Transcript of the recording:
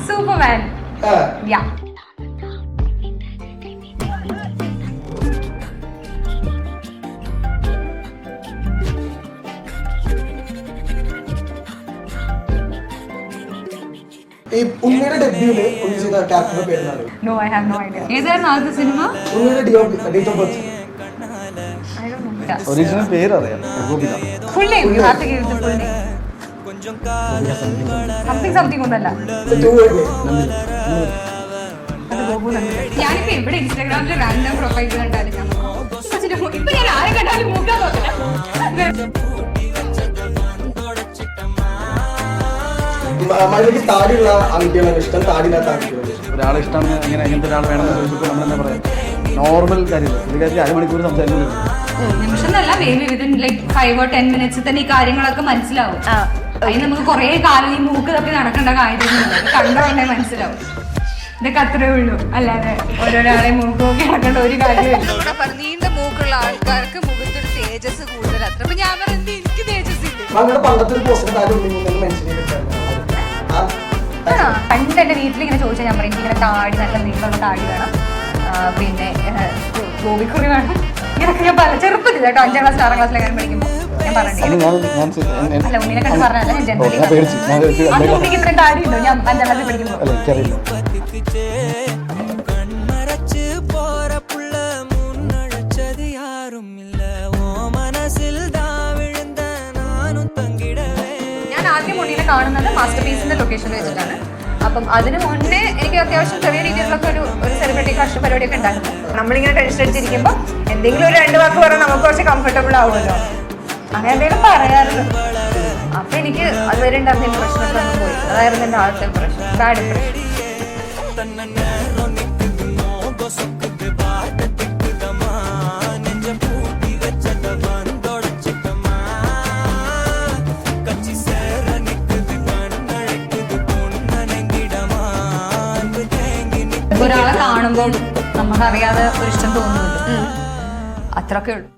Superman. Yeah. No, I have no idea. Is there another cinema? Date of birth. I don't know. Original പേര് അറിയാം. Full name. You have to give the full name. Something ഒന്നല്ല. ഞാനിപ്പോ ഇവിടെ ഇൻസ്റ്റാഗ്രാമിൽ random profile കണ്ടാലും ഇപ്പൊ ഞാൻ ആരെ കണ്ടാലും മൂക്കാൻ നോക്കില്ല. താടിയുള്ള ആൺകുട്ടികളാണ് ഇഷ്ടം, താടിയില്ലാത്ത ആൺകുട്ടികളാണ് ഇഷ്ടം. ഒരാളെ ഇഷ്ടമാണ് അങ്ങനത്തെ ഒരാൾ വേണമെന്ന് ചോദിച്ചപ്പോൾ നമ്മളെന്താ പറയാം, നോർമൽ കാര്യമില്ല. പുള്ളിക്കാരി അരമണിക്കൂർ സംസാരിക്കുന്നില്ല. നിമിഷം എന്നല്ല, maybe within like 5 or 10 minutes തന്നെ ഈ കാര്യങ്ങളൊക്കെ മനസ്സിലാവും. അതിന് നമുക്ക് കുറെ കാലം ഈ മൂക്ക് തപ്പി നടക്കേണ്ട കാര്യമൊന്നുമില്ല, കണ്ടോണ്ടേ മനസ്സിലാവും. ഇതൊക്കെ അത്രേ ഉള്ളൂ, അല്ലാതെ ഓരോരാളെ മൂക്ക് നോക്കി നടക്കേണ്ട ഒരു കാര്യമില്ല. നീണ്ട മൂക്കുള്ള ആൾക്കാർക്ക് മുഖത്തൊരു തേജസ് കൂടുതൽ. അത്ര ഞാൻ പറയുന്നത് എനിക്ക് തേജസ് ഇല്ല. പണ്ട് എന്റെ വീട്ടിൽ ഇങ്ങനെ ചോദിച്ചാൽ ഞാൻ പറയും എനിക്കിങ്ങനെ താടി, നല്ല നീളമുള്ള താടി വേണം, പിന്നെ ഗോപിക്കുറി വേണം. ഇങ്ങനൊക്കെ ഞാൻ പറഞ്ഞ ചെറുപ്പത്തിൽ കേട്ടോ, 5ാം ക്ലാസ് 6ാം ക്ലാസ്സിലെ കാര്യം പഠിക്കുമ്പോൾ ഞാൻ പറഞ്ഞു. അല്ല, ഉണ്ണിനെ കണ്ട് പറഞ്ഞല്ല, ഞാൻ ജനറലി ഉണ്ണിക്ക് ഇത്രയും താടി ഉണ്ടോ ഞാൻ 5ാം ക്ലാസ്സിൽ പഠിക്കുമ്പോൾ. ഞാൻ ആദ്യം ഉണ്ണിനെ കാണുന്നത് മാസ്റ്റർ പീസിന്റെ ലൊക്കേഷനിൽ വെച്ചിട്ടാണ്. അപ്പം അതിന് മുന്നേ എനിക്ക് അത്യാവശ്യം ചെറിയ രീതിയിലുള്ള ഒരു സെലിബ്രിറ്റി കാസ്റ്റ് പരിപാടിയൊക്കെ ഉണ്ടായിരുന്നു. നമ്മളിങ്ങനെ ടെൻഷൻ അടിച്ചിരിക്കുമ്പോൾ എന്തെങ്കിലും ഒരു 2 വാക്ക് പറഞ്ഞാൽ നമുക്ക് കുറച്ച് കംഫർട്ടബിൾ ആവുമല്ലോ, അങ്ങനെ എന്തെങ്കിലും പറയാറുണ്ട്. അപ്പൊ എനിക്ക് അതുവരെ ഉണ്ടായിരുന്ന ഇംപ്രഷനൊക്കെ ഒന്ന് പോയി. അതായിരുന്നു എൻ്റെ ആദ്യത്തെ ഇംപ്രഷൻ, ബാഡ് ഇംപ്രഷൻ. ഒരാളെ കാണുമ്പോൾ നമുക്കറിയാതെ ഒരു ഇഷ്ടം തോന്നുന്നുണ്ട്, അത്രയൊക്കെ ഉള്ളൂ.